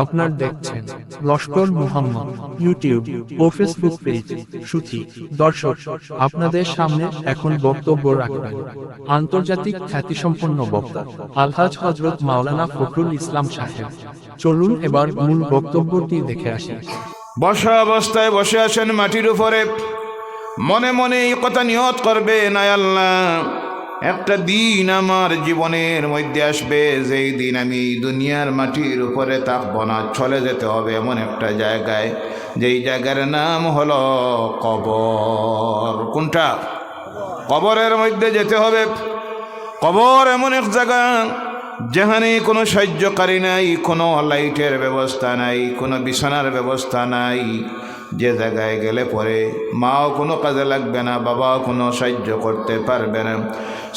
আপনার দেখছেন লস্কর মুহাম্মদ ইউটিউব ও Facebook page সুথি। দর্শক, আপনাদের সামনে এখন বক্তব্য রাখবেন আন্তর্জাতিক খ্যাতিসম্পন্ন বক্তা আলহাজ হযরত মাওলানা ফখরুল ইসলাম সাহেব। চলুন এবার মূল বক্তব্যটি দেখে আসি। বসা অবস্থায় বসে আছেন মাটির উপরে, মনে মনে এই কথা নিয়ত করবেন, আয় আল্লাহ, একটা দিন আমার জীবনের মধ্যে আসবে যেই দিন আমি দুনিয়ার মাটির উপরে থাকবো না, চলে যেতে হবে এমন একটা জায়গায়, যেই জায়গার নাম হলো কবর। কোনটা? কবরের মধ্যে যেতে হবে। কবর এমন এক জায়গা যেখানে কোনো সাহায্যকারী নাই, কোনো লাইটের ব্যবস্থা নাই, কোনো বিছানার ব্যবস্থা নাই, যে জায়গায় গেলে পরে মাও কোনো কাজে লাগবে না, বাবাও কোনো সাহায্য করতে পারবে না,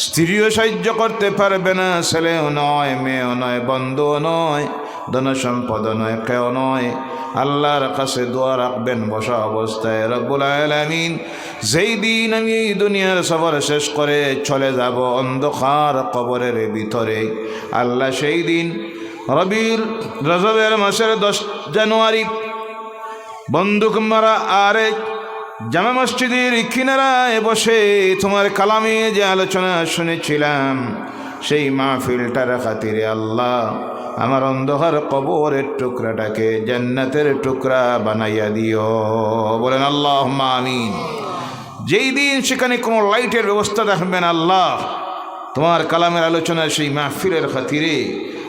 স্ত্রীও সাহায্য করতে পারবে না, ছেলেও নয়, মেয়েও নয়, বন্ধুও নয়, ধনসম্পদও নয়, কেউ নয়। আল্লাহর কাছে দোয়া রাখবেন বসা অবস্থায়, রব্বুল আলামিন, যেই দিন আমি এই দুনিয়ার সফর শেষ করে চলে যাব অন্ধকার কবরের ভিতরে, আল্লাহ সেই দিন রজবের মাসের 10 জানুয়ারি বন্দুক মারা আরে জামা মসজিদের কিনারায় বসে তোমার কালামে যে আলোচনা শুনেছিলাম, সেই মাহফিলটার খাতিরে আল্লাহ আমার অন্ধকার কবরের টুকরাটাকে জান্নাতের টুকরা বানাইয়া দিও। বলেন আল্লাহুম্মা আমিন। যেই দিন সেখানে কোনো লাইটের ব্যবস্থা দেখবেন আল্লাহ, তোমার কালামের আলোচনা সেই মাহফিলের খাতিরে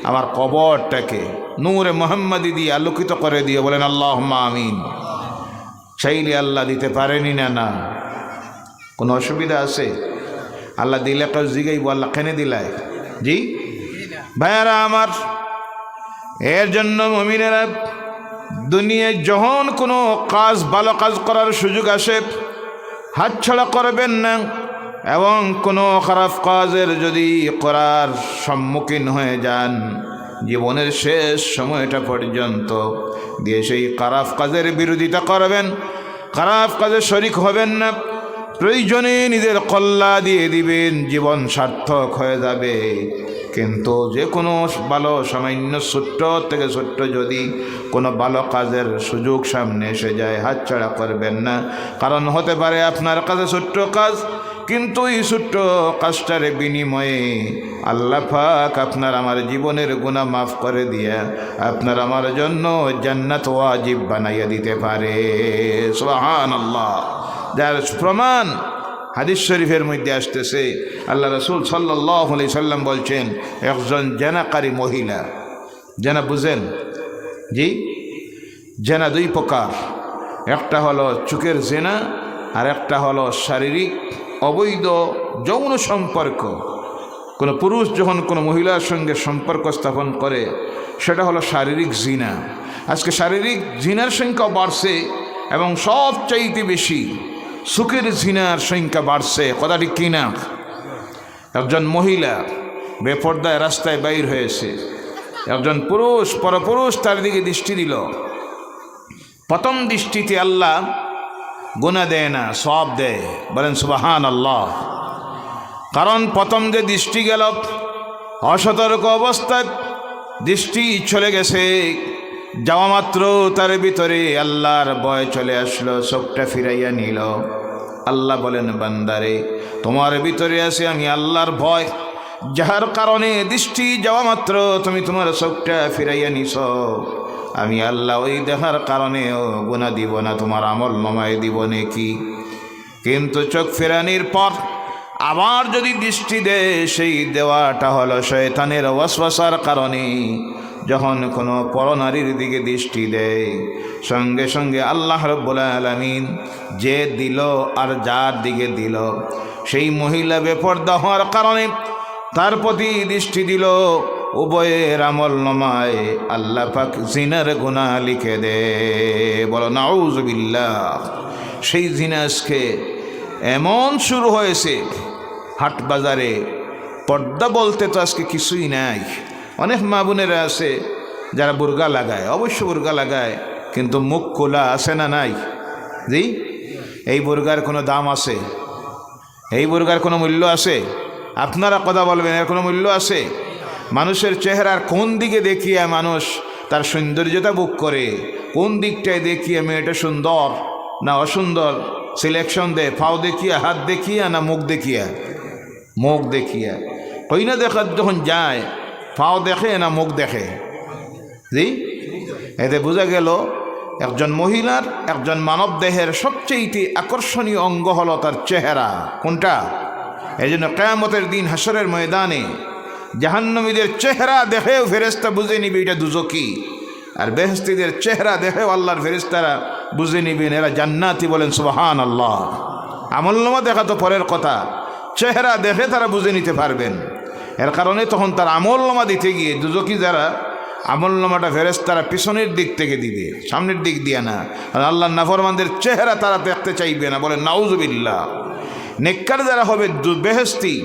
আমার কবরটাকে নূরে মুহাম্মাদি দিয়ে আলোকিত করে দিও। বলেন আল্লাহুম্মা আমিন। চাইলে আল্লাহ দিতে পারেনি না? না, কোনো অসুবিধা আছে? আল্লাহ দিলে একটা জিগাইব, আল্লাহ কেনে দিলায়? জি ভাইয়ারা আমার, এর জন্য মুমিনেরা দুনিয়ায় যখন কোনো কাজ, ভালো কাজ করার সুযোগ আসে, হাতছাড়া করবেন না, এবং কোনো খারাপ কাজের যদি করার সম্মুখীন হয়ে যান, জীবনের শেষ সময়টা পর্যন্ত দিয়ে সেই খারাপ কাজের বিরোধিতা করবেন, খারাপ কাজে শরিক হবেন না, প্রয়োজনে নিজের কল্লা দিয়ে দিবেন, জীবন সার্থক হয়ে যাবে। কিন্তু যে কোনো ভালো, সামান্য ছোট্ট থেকে ছোট্ট যদি কোনো ভালো কাজের সুযোগ সামনে এসে যায়, হাতছাড়া করবেন না। কারণ হতে পারে আপনার কাছে ছোট্ট কাজ, কিন্তু এই ছোট্ট কাজটার বিনিময়ে আল্লাহ পাক আপনার আমার জীবনের গুনাহ মাফ করে দিয়ে আপনার আমার জন্য জান্নাত ওয়াজিব বানাইয়া দিতে পারে। সুবহানাল্লাহ। যার প্রমাণ হাদিস শরীফের মধ্যে আসতেছে, আল্লাহ রাসূল সাল্লাল্লাহু আলাইহি সাল্লাম বলছেন, একজন জেনাকারী মহিলা, জেনা বুঝেন? জি, জেনা 2 প্রকার, একটা হলো চোখের জেনা, আর একটা হলো শারীরিক অবৈধ যৌন সম্পর্ক। কোনো পুরুষ যখন কোনো মহিলার সঙ্গে সম্পর্ক স্থাপন করে, সেটা হলো শারীরিক জিনা। আজকে শারীরিক জিনার সংখ্যা বাড়ছে, এবং সবচাইতে বেশি সুখের জিনার সংখ্যা বাড়ছে। কথাটি কিনা? একজন মহিলা বেপর্দায় রাস্তায় বাইর হয়েছে, একজন পুরুষ, পরপুরুষ তার দিকে দৃষ্টি দিল। প্রথম দৃষ্টিতে আল্লাহ গুনাহ দেয় না, সওয়াব দেয়। বলেন সুবহানাল্লাহ। কারণ প্রথম যে দৃষ্টি গেল, অসতর্ক অবস্থায় দৃষ্টি চলে গেছে, যাওয়া মাত্র তার ভিতরে আল্লাহর ভয় চলে আসলো, চোখটা ফিরাইয়া নিল। আল্লাহ বলেন, বান্দারে, তোমার ভিতরে আছে আমি আল্লাহর ভয়, যাহার কারণে দৃষ্টি যাওয়া মাত্র তুমি তোমার চোখটা ফিরাইয়া নিছ, আমি আল্লাহ ওই দেখার কারণেও গুনাহ দিব না, তোমার আমল নামায় দিব নাকি। কিন্তু চোখ ফেরানির পর আবার যদি দৃষ্টি দেয়, সেই দেওয়াটা হলো শয়তানের ওয়াসওয়াসার কারণে। যখন কোনো পরনারীর দিকে দৃষ্টি দেয়, সঙ্গে সঙ্গে আল্লাহ রাব্বুল আলামিন যে দিল আর যার দিকে দিল, সেই মহিলা বেপরদা হওয়ার কারণে তার প্রতি দৃষ্টি দিল, উভয়ের আমল নামায় আল্লাহ পাক জিনার গুনাহ লিখে দে। বলো নাউযুবিল্লাহ। সেই জিনা আজকে এমন শুরু হয়েছে, হাট বাজারে পর্দা বলতে তো আজকে কিছুই নাই। অনেক মা বোনেরা আছে যারা বুরকা লাগায়, অবশ্য বুরকা লাগায়, কিন্তু মুখ খোলা আছে না নাই? জি, এই বুরকার কোনো দাম আছে? এই বুরকার কোনো মূল্য আছে? আপনারা কথা বলবেন, এর কোনো মূল্য আছে? মানুষের চেহারার কোন দিকে দেখিয়া মানুষ তার সৌন্দর্যতা বুক করে কোন দিকটায় দেখিয়ে মেয়েটা সুন্দর না অসুন্দর সিলেকশন দেয়, পাও দেখিয়া, হাত দেখিয়া না মুখ দেখিয়া? মুখ দেখিয়া। কইনা দেখার যখন যায় পাও দেখে না মুখ দেখে? জি, এতে বোঝা গেল একজন মহিলার, একজন মানব দেহের সবচেয়ে আকর্ষণীয় অঙ্গ হলো তার চেহারা। কোনটা? এই জন্য কিয়ামতের দিন হাসরের ময়দানে জাহান্নামীদের চেহারা দেখেও ফেরেশতা বুঝে নিবে এটা দুজকি, আর বেহেশতীদের চেহারা দেখেও আল্লাহর ফেরেশতারা বুঝে নিবেন এরা জান্নাতি। বলেন সুবহানাল্লাহ। আমলনামা দেখা তো পরের কথা, চেহারা দেখে তারা বুঝে নিতে পারবেন। এর কারণে তখন তার আমলনামা দিতে গিয়ে দুজকি যারা, আমলনামাটা ফেরেশতারা পিছনের দিক থেকে দিবে, সামনের দিক দিয়ে না। আর আল্লাহর নাফরমানদের চেহারা তারা দেখতে চাইবে না। বলেন নাউজুবিল্লাহ। নেককার যারা হবে বেহেশতি,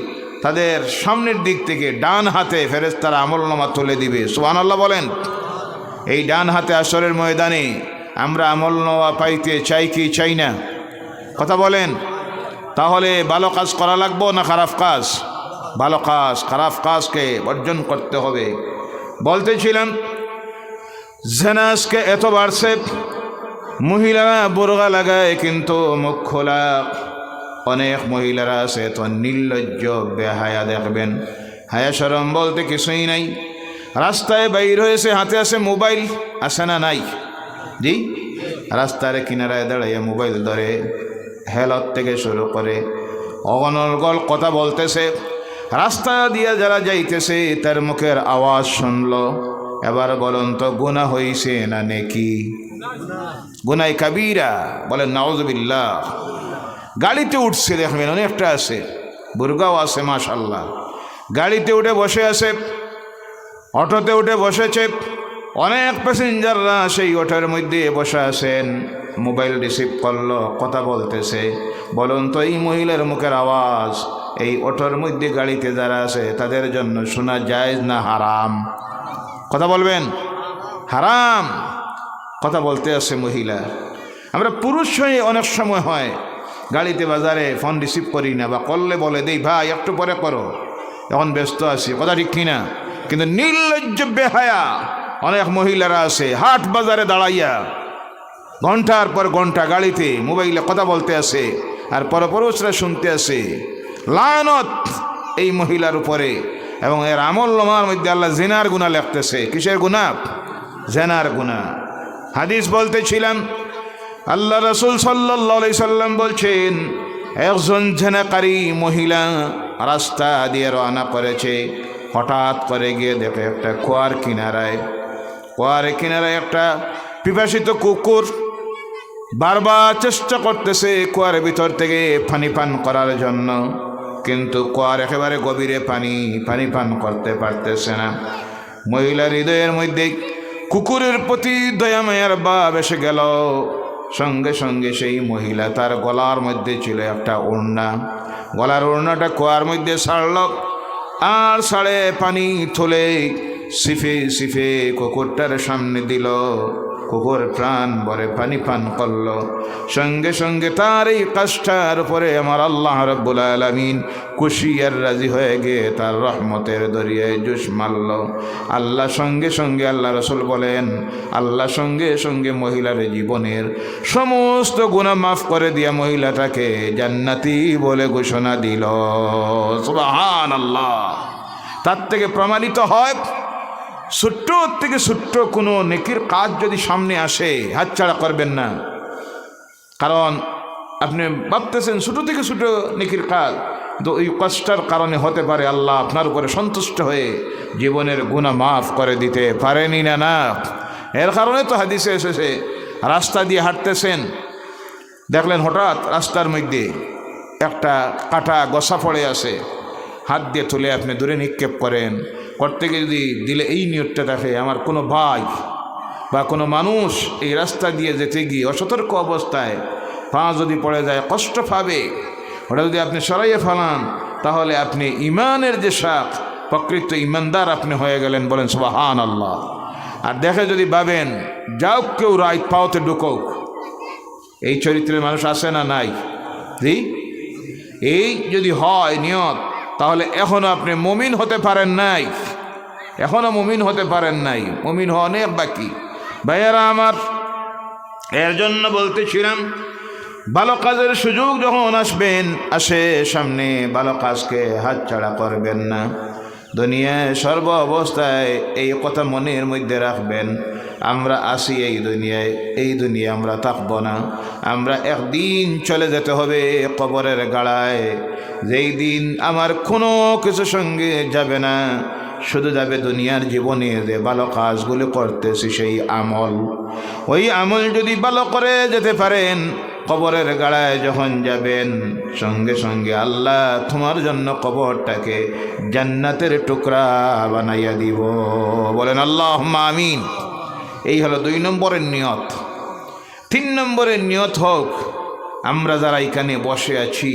তাদের সামনের দিক থেকে ডান হাতে ফেরেশতারা আমলনামা তুলে দিবে। সুবহানাল্লাহ বলেন। এই ডান হাতে আসরের ময়দানে আমরা আমলনামা পাইতে চাই কি চাই না? কথা বলেন। তাহলে ভালো কাজ করা লাগবো না খারাপ কাজ? ভালো কাজ। খারাপ কাজকে বর্জন করতে হবে। বলতেছিলাম জিনা আজকে এত বাড়ছে, মহিলারা বোরকা লাগায় কিন্তু মুখ খোলা। অনেক মহিলারা আছে তো নির্লজ্জ বেহায়া, দেখবেন হায়া শরম বলতে কিছুই নাই। রাস্তায় বাইর হয়েছে, হাতে আছে মোবাইল, আছে না নাই? জি, রাস্তার কিনারায় দাঁড়াইয়া মোবাইল ধরে হেলত থেকে শুরু করে অগনর্গল কথা বলতেছে। রাস্তা দিয়ে যারা যাইতেছে তার মুখের আওয়াজ শুনলো। এবার বলুন তো গুনাহ হইছে না নেকি? গুনাহ কাবীরা। বলেন নাউজুবিল্লাহ। গাড়িতে উঠছে, দেখবেন অনেকটা আছে, বুরগাও আছে মাশাআল্লাহ। গাড়িতে উঠে বসে আছে, অটোতে উঠে বসেছে, অনেক প্যাসেঞ্জাররা সেই অটোর মধ্যে বসে আছেন। মোবাইল রিসিভ করলো, কথা বলতেছে। বলুন তো এই মহিলার মুখের আওয়াজ এই অটোর মধ্যে গাড়িতে যারা আছে তাদের জন্য শোনা জায়েজ না হারাম? কথা বলবেন। হারাম কথা বলতে আছে মহিলা। আমরা পুরুষ হয়ে অনেক সময় হয় গাড়িতে বাজারে ফোন রিসিভ করি না, বা করলে বলে দেই ভাই একটু পরে করো, এখন ব্যস্ত আছি। কথা ঠিক কিনা? কিন্তু নির্লজ্জ বেহায়া অনেক মহিলারা আছে হাট বাজারে দাঁড়াইয়া ঘন্টার পর ঘন্টা গাড়িতে মোবাইলে কথা বলতে আছে, আর পরপুরুষরা শুনতে আছে। লানত এই মহিলার উপরে। এবং এর আমলনামার মধ্যে আল্লাহ জিনার গুনাহ লিখতেছে। কিসের গুনাহ? জিনার গুনাহ। হাদিস বলতেছিলাম, আল্লাহ রাসূল সাল্লাল্লাহু আলাইহি সাল্লাম বলছেন, একজন জিনাকারী মহিলা রাস্তা দিয়ে রওনা করেছে। হঠাৎ করে গিয়ে দেখে একটা কুয়ার কিনারায় একটা পিপাসিত কুকুর বারবার চেষ্টা করতেছে কুয়ার ভিতর থেকে পানি পান করার জন্য, কিন্তু কুয়ার একেবারে গভীরে পানি পান করতে পারতেছে না। মহিলার হৃদয়ের মধ্যে কুকুরের প্রতি দয়া মায়ার ভাব এসে গেল। সঙ্গে সঙ্গে সেই মহিলা তার গলার মধ্যে ছিল একটা ওড়না, গলার ওড়নাটা কুয়ার মধ্যে ছাড়ল, আর ছাড়ে পানি তুলে সিফে কুকুরটার সামনে দিল। কুকুর প্রাণ ভরে পানি পান করল। সঙ্গে সঙ্গে তার এই কাজটার উপরে আমার আল্লাহ রাব্বুল আলামিন খুশি আর রাজি হয়ে গিয়ে তার রহমতের দরিয়ায় জুস মারল। আল্লাহ সঙ্গে সঙ্গে, আল্লাহ রাসূল বলেন, আল্লাহ সঙ্গে সঙ্গে মহিলার জীবনের সমস্ত গুনাহ মাফ করে দিয়া মহিলাটাকে জান্নাতি বলে ঘোষণা দিল। সুবহানাল্লাহ। তার থেকে প্রমাণিত হয় ছোট্ট থেকে ছোট্ট কোনো নেকির কাজ যদি সামনে আসে হাতছাড়া করবেন না। কারণ আপনি ভাবতেছেন ছোট থেকে ছোট নেকির কাজ, তো ওই কষ্টের কারণে হতে পারে আল্লাহ আপনার উপরে সন্তুষ্ট হয়ে জীবনের গুনাহ মাফ করে দিতে পারেনি না। এর কারণে তো হাদিসে এসেছে, রাস্তা দিয়ে হাঁটতেছেন, দেখলেন হঠাৎ রাস্তার মধ্যে একটা কাঁটা গসা পড়ে আছে, হাত দিয়ে তুলে আপনি দূরে নিক্ষেপ করেন। করতে গিয়ে যদি দিলে এই নিয়তটা দেখে, আমার কোনো ভাই বা কোনো মানুষ এই রাস্তা দিয়ে যেতে গিয়ে অসতর্ক অবস্থায় পা যদি পড়ে যায় কষ্ট পাবে, ওটা যদি আপনি সরাইয়ে ফেলান তাহলে আপনি ইমানের যে শাখ, প্রকৃত ইমানদার আপনি হয়ে গেলেন। বলেন সুবহানাল্লাহ। আর দেখে যদি ভাবেন যাও কেউ রাইট পাওতে ঢুকুক, এই চরিত্রের মানুষ আছে না নাই? জি, এই যদি হয় নিয়ত, তাহলে এখনো আপনি মুমিন হতে পারেন নাই। এখনো মুমিন হতে পারেন নাই, মুমিন হওয়া অনেক বাকি। ভাইয়েরা আমার, এর জন্য বলতেছিলাম, ভালো কাজের সুযোগ যখন আসে সামনে, ভালো কাজকে হাতছাড়া করবেন না। দুনিয়ায় সর্ব অবস্থায় এই কথা মনের মধ্যে রাখবেন, আমরা আসি এই দুনিয়ায়, এই দুনিয়া আমরা থাকবো না। আমরা একদিন চলে যেতে হবে কবরের গাড়ায়, যেই দিন আমার কোনো কিছু সঙ্গে যাবে না, শুধু যাবে দুনিয়ার জীবনে যে ভালো কাজগুলো করতেছি সেই আমল। ওই আমল যদি ভালো করে যেতে পারেন, কবরের গাড়ায় যখন যাবেন, সঙ্গে সঙ্গে আল্লাহ তোমার জন্য কবরটাকে জান্নাতের টুকরা বানাইয়া দিব। বলেন আল্লাহুম্মা আমিন। এই হলো 2 নম্বরের নিয়ত। 3 নম্বরের নিয়ত হোক, আমরা যারা এখানে বসে আছি,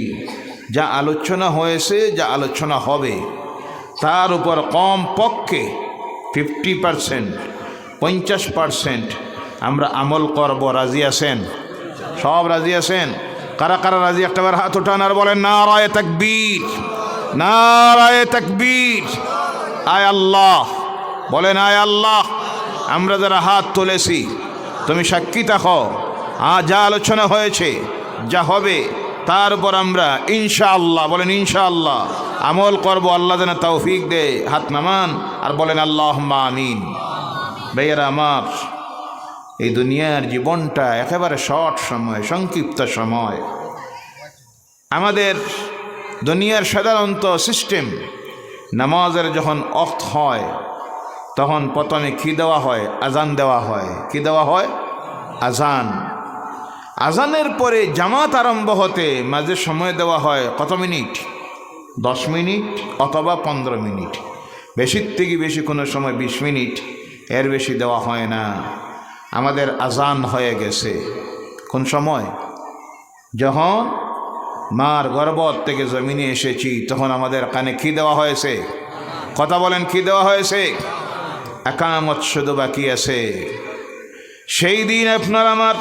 যা আলোচনা হয়েছে, যা আলোচনা হবে, তার উপর কম পক্ষে 50%, 50% আমরা আমল করব। রাজি আছেন? সব রাজি আছেন? কারা কারা রাজি একটাবার হাত উঠান আর বলেন নারায়ে তাকবীর, নারায়ে তাকবীর। আয় আল্লাহ, বলেন আয় আল্লাহ। আমরা যারা হাত তুলেছি, তুমি সাক্ষী থাকো, যা আলোচনা হয়েছে, যা হবে, তার উপর আমরা ইনশাআল্লাহ, বলেন ইনশাআল্লাহ, আমল করব। আল্লাহ যেন তৌফিক দে। হাত নামান আর বলেন আল্লাহুম্মা আমিন। ভাইয়েরা আমার, এই দুনিয়ার জীবনটা একেবারে শর্ট সময়, সংক্ষিপ্ত সময়। আমাদের দুনিয়ার সাধারণত সিস্টেম, নামাজের যখন ওয়াক্ত হয়, তখন প্রথমে কি দেওয়া হয়? আজান দেওয়া হয়। কি দেওয়া হয়? আজান। আজানের পরে জামাত আরম্ভ হতে মাঝে সময় দেওয়া হয় কত মিনিট? 10 মিনিট অথবা 15 মিনিট, বেশির থেকে বেশি কোনো সময় 20 মিনিট, এর বেশি দেওয়া হয় না। আমাদের আজান হয়ে গেছে কোন সময়? যখন মার গর্ভ থেকে জমিনে এসেছি, তখন আমাদের কানে কি দেওয়া হয়েছে? কথা বলেন, কি দেওয়া হয়েছে? একামত শুধু বাকি আছে। সেই দিন আপনার আমার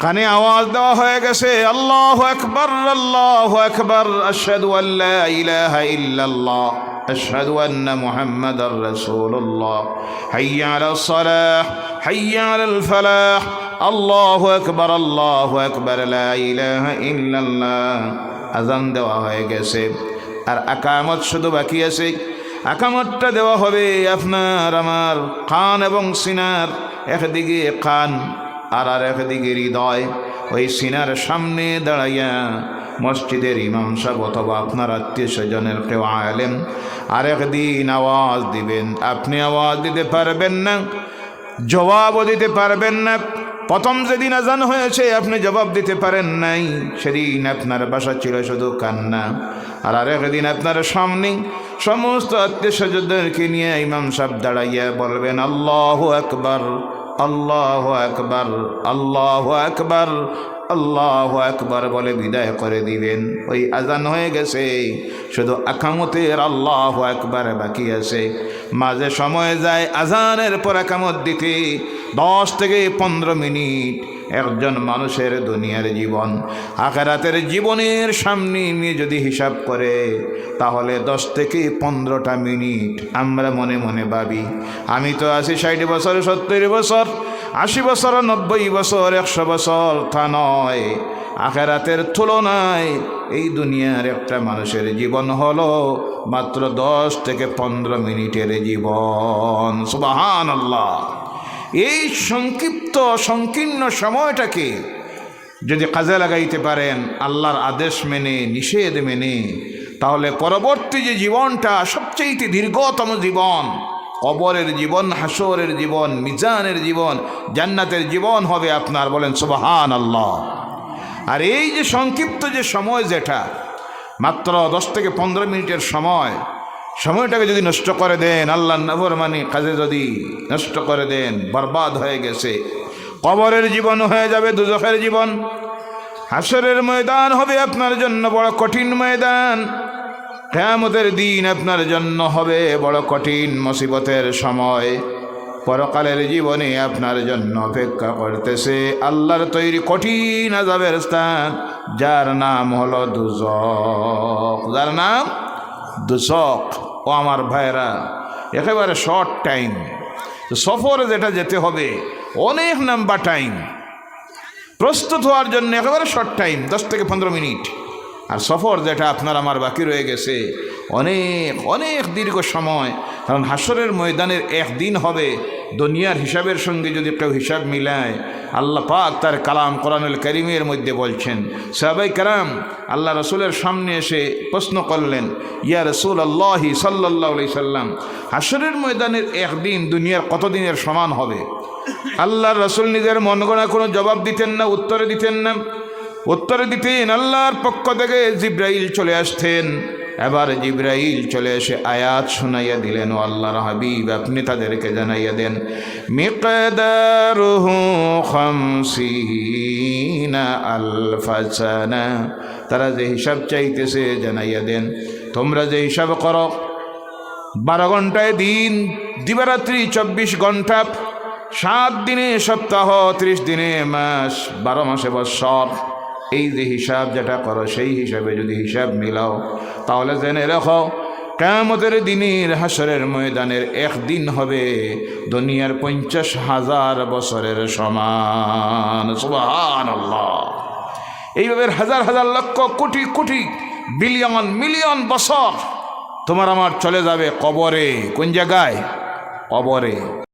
কানে আওয়াজ দেওয়া হয়ে গেছে, আল্লাহু আকবার, আল্লাহু আকবার, আশহাদু আল্লা ইলাহা ইল্লাল্লাহ, আশহাদু আন্না মুহাম্মাদার রাসূলুল্লাহ, হাইয়া আলাস সালাহ, হাইয়া আলাল ফালাহ, আল্লাহু আকবার, আল্লাহু আকবার, লা ইলাহা ইল্লাল্লাহ। আযান দেওয়া হয়ে গেছে, আর একামত শুধু বাকি আছে। একামতটা দেওয়া হবে আপনার আমার কান এবং সিনার, একদিকে কান আর একদিকে হৃদয়। ওই সিনার সামনে দাঁড়াইয়া মসজিদের ইমাম সাহেব অথবা আপনার আত্মীয় স্বজনের কেউ আলেম আরেকদিন আওয়াজ দিবেন। আপনি আওয়াজ দিতে পারবেন না, জবাবও দিতে পারবেন না। প্রথম যেদিন আজান হয়েছে আপনি জবাব দিতে পারেন নাই, সেদিন আপনার বাসা ছিল শুধু কান্না। আর আরেকদিন আপনার সামনে সমস্ত আত্মীয় স্বজনদেরকে নিয়ে ইমাম সাহেব দাঁড়াইয়া বলবেন আল্লাহু আকবার, আল্লাহু আকবার, আল্লাহু আকবার, আল্লাহু আকবার বলে বিদায় করে দিবেন। ওই আজান হয়ে গেছে, শুধু একামতের আল্লাহু আকবার বাকি আছে। মাঝে সময় যায় আজানের পর একামত দিতে 10 থেকে 15 মিনিট। একজন মানুষের দুনিয়ার জীবন আখিরাতের জীবনের সামনে নিয়ে যদি হিসাব করে, তাহলে 10 থেকে 15টা মিনিট আমরা মনে মনে ভাবি আমি তো আছি 60 বছর, 70 বছর, 80 বছর, 90 বছর, 100 বছর। তা নয়, আখিরাতের তুলনায় এই দুনিয়ার একটা মানুষের জীবন হলো মাত্র 10 থেকে 15 মিনিটের জীবন। সুবহানাল্লাহ। এই সংক্ষিপ্ত সংকীর্ণ সময়টাকে যদি কাজে লাগাইতে পারেন আল্লাহর আদেশ মেনে, নিষেধ মেনে, তাহলে পরবর্তী যে জীবনটা সবচেয়ে দীর্ঘতম জীবন, কবরের জীবন, হাসরের জীবন, মিজানের জীবন, জান্নাতের জীবন হবে আপনার। বলেন সুবহানাল্লাহ। আর এই যে সংক্ষিপ্ত যে সময়, যেটা মাত্র 10 থেকে 15 মিনিটের সময়টাকে যদি নষ্ট করে দেন, আল্লাহর নাফরমানি কাজে যদি নষ্ট করে দেন, বরবাদ হয়ে গেছে। কবরের জীবন হয়ে যাবে দুজখের জীবন। হাসরের ময়দান হবে আপনার জন্য বড় কঠিন ময়দান। কিয়ামতের দিন আপনার জন্য হবে বড় কঠিন মুসিবতের সময়। পরকালের জীবনে আপনার জন্য অপেক্ষা করতেছে আল্লাহর তৈরি কঠিন আযাবের স্থান, যার নাম হলো দুজখ। যার নাম দুজখ। ও আমার ভাইরা, একেবারে শর্ট টাইম। তো সফরে যেটা যেতে হবে অনেক লম্বা টাইম, প্রস্তুত হওয়ার জন্য একেবারে শর্ট টাইম, 10 থেকে 15 মিনিট। আর সফর যেটা আপনার আমার বাকি রয়ে গেছে অনেক অনেক দীর্ঘ সময়, কারণ হাসরের ময়দানের একদিন হবে দুনিয়ার হিসাবের সঙ্গে যদি কেউ হিসাব মিলায়। আল্লাহ পাক তার কালাম কোরআনুল কারীমের মধ্যে বলছেন, সাহাবায়ে কেরাম আল্লাহ রসুলের সামনে এসে প্রশ্ন করলেন, ইয়া রাসূলুল্লাহ সাল্লাল্লাহু আলাইহি সাল্লাম, হাসরের ময়দানের একদিন দুনিয়ার কত দিনের সমান হবে? আল্লাহর রসুল নিজের মন গড়া কোনো জবাব দিতেন না, উত্তরে দিতেন না। উত্তরে দিতেন আল্লাহর পক্ষ থেকে জিব্রাইল চলে আসতেন। এবার জিব্রাইল চলে এসে আয়াত শুনাইয়া দিলেন, ও আল্লাহর হাবিব আপনি তাদেরকে জানাইয়া দেন, মিকদারুহু 50 আলফা সানা, তারা যে হিসাব চাইতেছে জানাইয়া দেন। তোমরা যে হিসাব করো 12 ঘন্টায় দিন, দিবারাত্রি 24 ঘন্টা, 7 দিনে সপ্তাহ, 30 দিনে মাস, 12 মাসে বৎসর, এই যে হিসাব যেটা করো সেই হিসাবে যদি হিসাব মিলাও তাহলে জেনে রাখো কিয়ামতের দিনের হাসরের ময়দানের একদিন হবে দুনিয়ার 50,000 বছরের সমান। সুবহানাল্লাহ। এইভাবে হাজার হাজার লক্ষ কোটি কোটি বিলিয়ন মিলিয়ন বছর তোমার আমার চলে যাবে কবরে। কোন জায়গায়? কবরে।